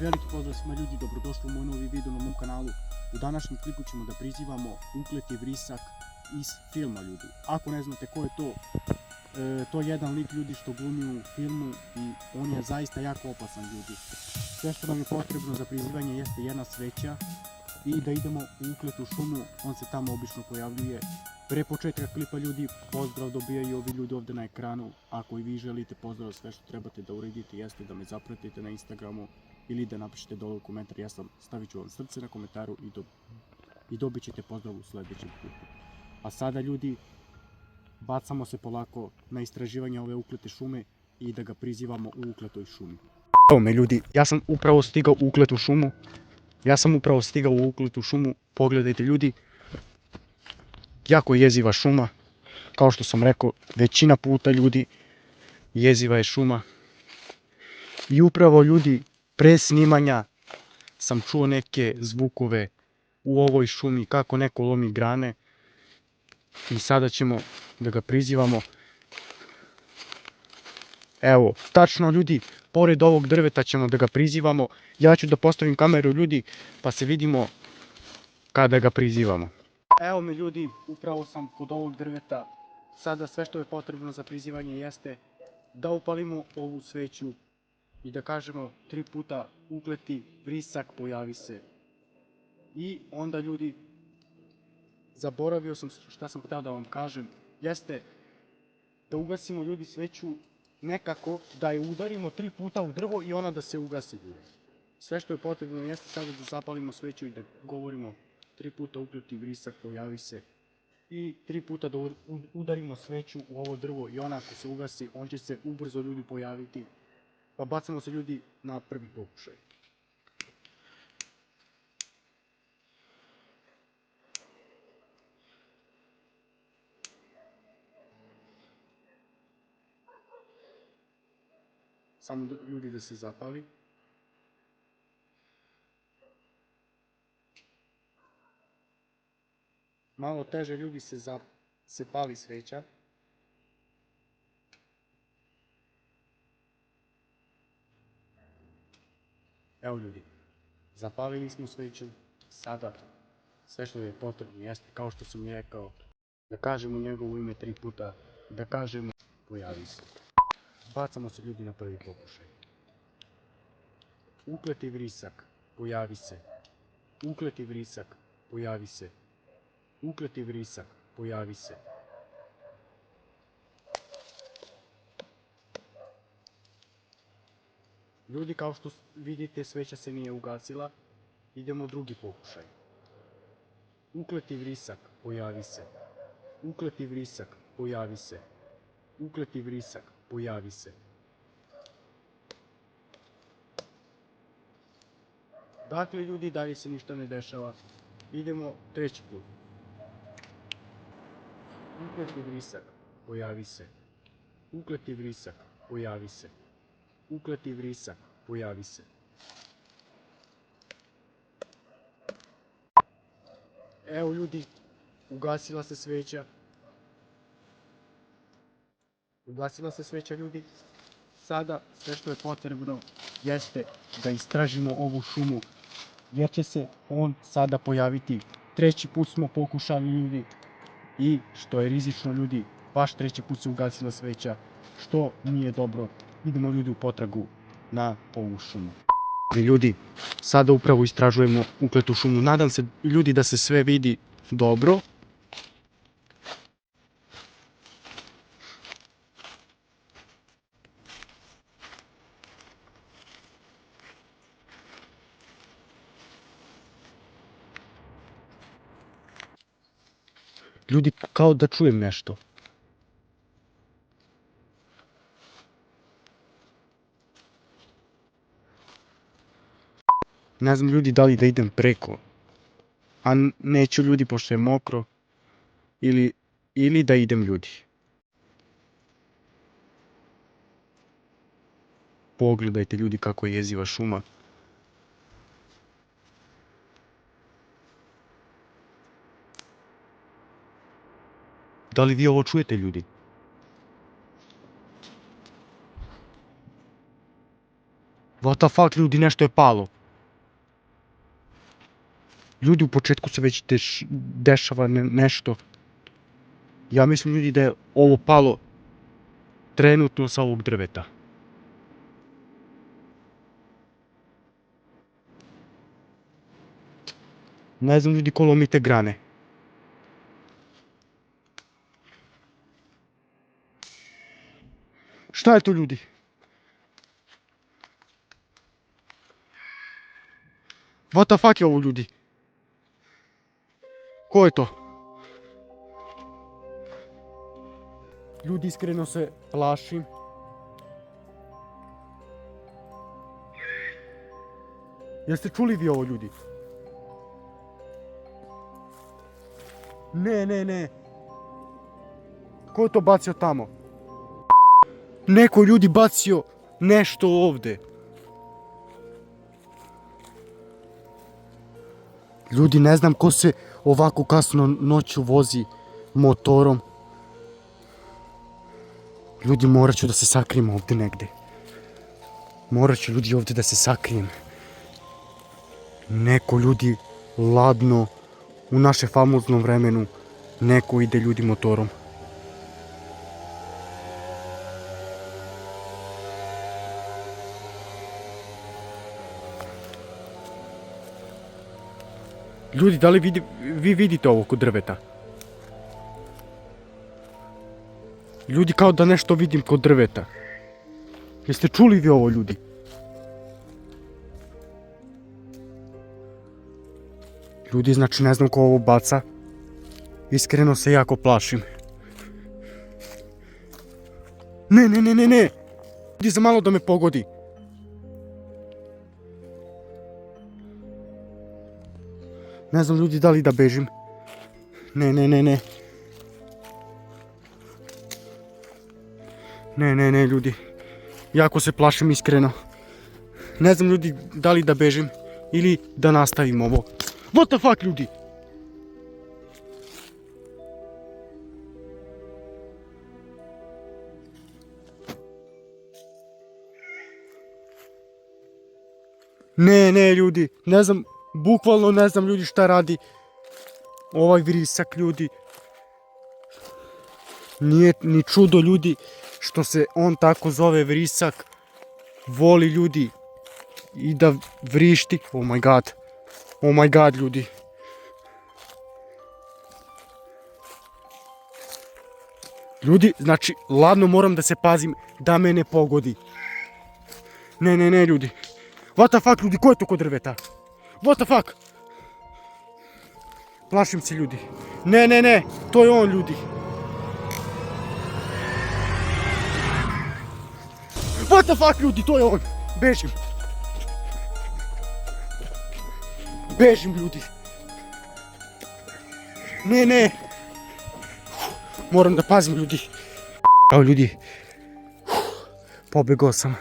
Veliki pozdrav svima ljudi, dobrodošli u moj novi video na mom kanalu. U današnjem klipu ćemo da prizivamo ukleti vrisak iz filma ljudi. Ako ne znate ko je to je jedan lik ljudi što glumi u filmu i on je zaista jako opasan ljudi. Sve što nam je potrebno za prizivanje jeste jedna sveća i da idemo u ukletu šumu, on se tamo obično pojavljuje. Pre početka klipa ljudi, pozdrav dobijaju ovi ljudi ovdje na ekranu. Ako i vi želite pozdrav, sve što trebate da uradite jeste da me zapratite na Instagramu ili da napišete dole u komentar, stavit ću vam srce na komentaru i dobit ćete pozdrav u sljedećem klipu. A sada ljudi, bacamo se polako na istraživanje ove uklete šume i da ga prizivamo u ukletoj šumi. Evo me ljudi, ja sam upravo stigao u ukletu šumu. Pogledajte ljudi, jako jeziva šuma, kao što sam rekao većina puta ljudi, jeziva je šuma. I upravo ljudi, pre snimanja sam čuo neke zvukove u ovoj šumi, kako neko lomi grane. I sada ćemo da ga prizivamo. Evo, tačno ljudi, pored ovog drveta ćemo da ga prizivamo. Ja ću da postavim kameru ljudi, pa se vidimo kada ga prizivamo. Evo me ljudi, upravo sam kod ovog drveta. Sada sve što je potrebno za prizivanje jeste da upalimo ovu sveću i da kažemo 3 puta ukleti vrisak pojavi se. I onda ljudi, zaboravio sam šta sam htio da vam kažem, jeste da ugasimo ljudi sveću nekako, da je udarimo 3 puta u drvo i ona da se ugasi. Sve što je potrebno jeste sada da zapalimo sveću i da govorimo 3 puta ukleti vrisak pojavi se. I 3 puta da udarimo sveću u ovo drvo i ona ako se ugasi, on će se ubrzo ljudi pojaviti. Pa bacamo se ljudi na prvi pokušaj. Samo ljudi da se zapali. Malo teže ljudi se pali sveća. Evo ljudi, zapalili smo sveću. Sada sve što je potrebno jeste, kao što sam i rekao, da kažemo njegovo ime 3 puta, da kažemo pojavi se. Bacamo se ljudi na prvi pokušaj. Ukleti vrisak, pojavi se. Ukleti vrisak, pojavi se. Ukleti vrisak, pojavi se. Ljudi, kao što vidite, sveća se nije ugasila. Idemo drugi pokušaj. Ukleti vrisak, pojavi se. Ukleti vrisak, pojavi se. Ukleti vrisak, pojavi se. Dakle ljudi, dalje se ništa ne dešava. Idemo treći put. Ukleti vrisak, pojavi se. Ukleti vrisak, pojavi se. Ukleti vrisak, pojavi se. Evo ljudi, ugasila se sveća. Ugasila se sveća ljudi. Sada sve što je potrebno jeste da istražimo ovu šumu, jer će se on sada pojaviti. Treći put smo pokušali ljudi i što je rizično ljudi, baš treći put se ugasila sveća, što nije dobro. Idemo ljudi u potragu na ovu šumu. Ljudi, sada upravo istražujemo ukletu šumu. Nadam se ljudi da se sve vidi dobro. Ljudi, kao da čujem nešto. Ne znam ljudi da li da idem preko. A neću ljudi pošto je mokro. Ili da idem ljudi. Pogledajte ljudi kako je jeziva šuma. Da li vi ovo čujete ljudi? What the fuck ljudi, nešto je palo. Ljudi, u početku se već dešava nešto. Ja mislim, ljudi, da je ovo palo trenutno sa ovog drveta. Ne znam, ljudi, ko lomi te grane. Šta je to, ljudi? What the fuck je ovo, ljudi? Ko je to? Ljudi, iskreno se plašim. Jeste čuli vi ovo, ljudi? Ne. Ko je to bacio tamo? Neko, ljudi, bacio nešto ovde. Ljudi, ne znam ko se ovako kasno noću vozi motorom. Ljudi, morat ću da se sakrijem ovde negde. Morat ću, ljudi, ovde da se sakrijem. Neko, ljudi, ladno, u naše famoznom vremenu, neko ide, ljudi, motorom. Ljudi, da li vi vidite ovo kod drveta? Ljudi, kao da nešto vidim kod drveta. Jeste čuli vi ovo, ljudi? Ljudi, znači ne znam ko ovo baca. Iskreno se jako plašim. Ne. Ljudi, za malo da me pogodi. Ne znam, ljudi, da li da bežim. Ne. Ne, ljudi. Jako se plašim, iskreno. Ne znam, ljudi, da li da bežim ili da nastavim ovo. What the fuck, ljudi? Ne, ljudi. Ne znam, bukvalno ne znam, ljudi, šta radi ovaj vrisak, ljudi. Nije ni čudo, ljudi, što se on tako zove vrisak. Voli, ljudi, i da vrišti. Oh my god, ljudi. Ljudi, znači, ladno moram da se pazim da me ne pogodi. Ne, ljudi. What the fuck, ljudi, ko je to kod drveta? What the fuck? Plašim se, ljudi. Ne, to je on, ljudi. What the fuck, ljudi, to je on. Bežim, ljudi. Ne. Moram da pazim, ljudi. Evo, ljudi. Pobegao sam.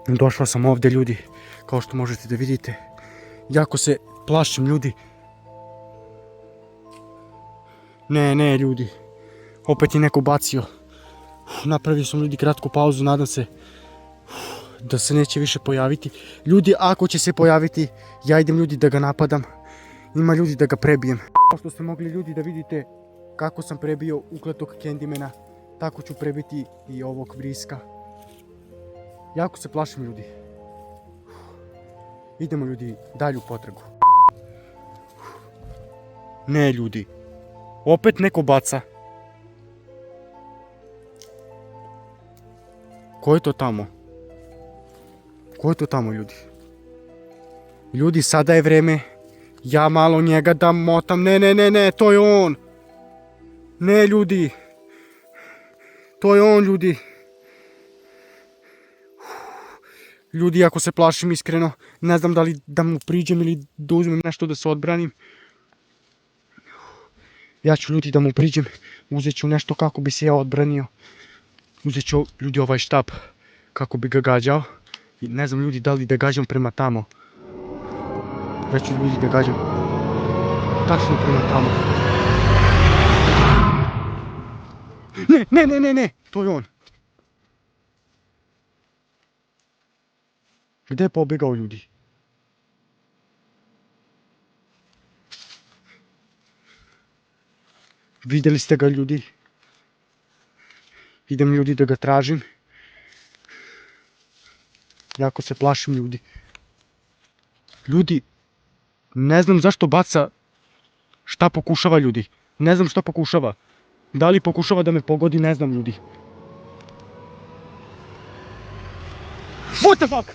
Došao sam ovde, ljudi. Kao što možete da vidite. Jako se plašim, ljudi. Ne, ljudi. Opet je neko bacio. Napravio sam, ljudi, kratku pauzu. Nadam se da se neće više pojaviti. Ljudi, ako će se pojaviti, ja idem, ljudi, da ga napadam. Ima, ljudi, da ga prebijem. Kao što ste mogli, ljudi, da vidite kako sam prebio ukletog Candymana, tako ću prebiti i ovog vriska. Jako se plašim, ljudi. Idemo, ljudi, dalje u potragu. Ne, ljudi. Opet neko baca. Ko je to tamo? Ljudi? Ljudi, sada je vreme. Ja malo njega da motam. Ne, to je on. Ne, ljudi. To je on, ljudi. Ljudi, jako se plašim, iskreno. Ne znam da li da mu priđem ili da uzmem nešto da se odbranim. Ja ću, ljudi, da mu priđem. Uzet ću nešto kako bi se ja odbranio. Uzet ću, ljudi, ovaj štap kako bi ga gađao. I ne znam, ljudi, da li da gađam prema tamo. Već ću, ljudi, da gađam tačno prema tamo. Ne, to je on. Gde je pobegao, ljudi? Vidjeli ste ga ljudi. Idem ljudi da ga tražim. Jako se plašim ljudi. Ljudi, ne znam zašto baca, šta pokušava ljudi. Ne znam što pokušava. Da li pokušava da me pogodi, ne znam ljudi. What the fuck?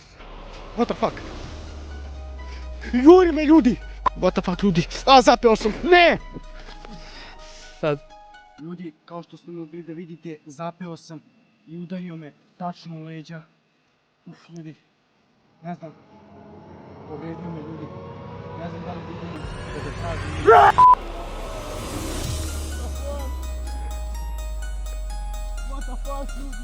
What the fuck? Juri me ljudi! What the fuck ljudi? A, zapeo sam! Ne! Sad. Ljudi, kao što ste mogli da vidite, zapeo sam i udario me tačno u leđa. Uf, ljudi. Ne znam. Povredio me ljudi. Ne znam da li vidim da ga tražim. What the fuck ljudi?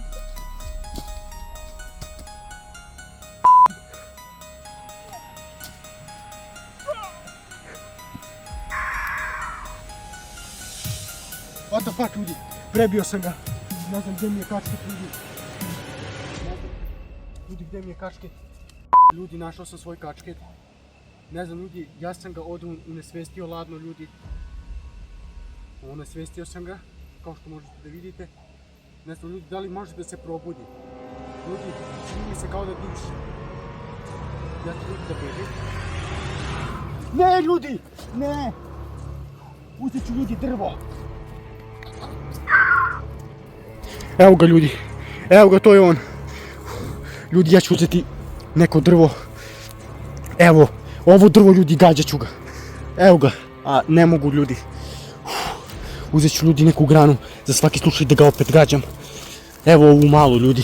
What the fuck ljudi? Prebio sam ga. Ne znam gdje mi je kačket ljudi. Ljudi, gdje mi je kačket? Ljudi, našao sam svoj kačket. Ne znam ljudi, ja sam ga odmah unesvestio ladno ljudi. Unesvestio sam ga, kao što možete da vidite. Ne znam ljudi, da li može da se probudi? Ljudi, čini mi se kao da diše. Ja ću ljudi da bežim. Ne ljudi! Ne! Uzet ću ljudi drvo. Evo ga ljudi. Evo ga, to je on. Ljudi, ja ću uzeti neko drvo. Evo, ovo drvo ljudi, gađat ću ga. Evo ga, a ne mogu ljudi. Uzet ću ljudi neku granu, za svaki slučaj da ga opet gađam. Evo ovu malu ljudi.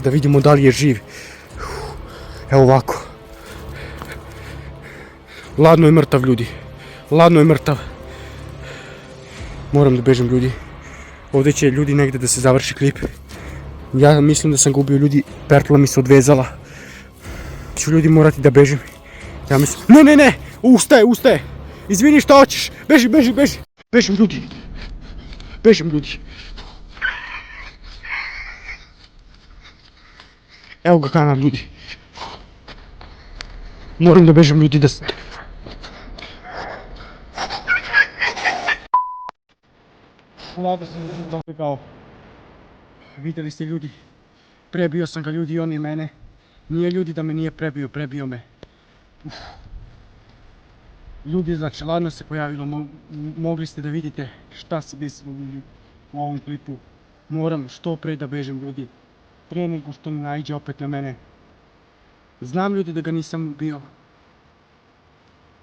Da vidimo da li je živ. Evo ovako. Ladno je mrtav ljudi. Ladno je mrtav. Moram da bežem ljudi. Ovdje će ljudi negdje da se završi klip. Ja mislim da sam ga ubio ljudi, pertla mi se odvezala. Ću ljudi morati da bežim. Ja mislim... Ne! Ustaje! Izvini, šta hoćeš? Beži! Bežim ljudi. Evo ga kanal ljudi. Moram da bežim ljudi da... Lako sam dobegao. Vidjeli ste ljudi. Prebio sam ga ljudi i on je mene. Nije ljudi da me nije prebio, prebio me. Ljudi, znači ladno se pojavilo, mogli ste da vidite šta se desilo u ovom klipu. Moram što pre da bežem ljudi. Prije nego što ne naiđe opet na mene. Znam ljudi da ga nisam bio.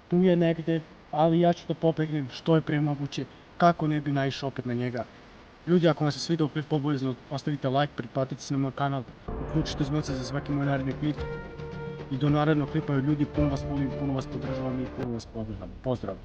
Tu je negdje, ali ja ću da pobegnem što je pre moguće. Kako ne bi naišao opet na njega. Ljudi, ako vam se svidao klip, obavezno ostavite like, pretplatite se na moj kanal, uključite zvonce za svaki moj naredni klip. I do narednog klipa ljudi, puno vas volim, puno vas podržavam i puno vas pozdravljam. Pozdrav!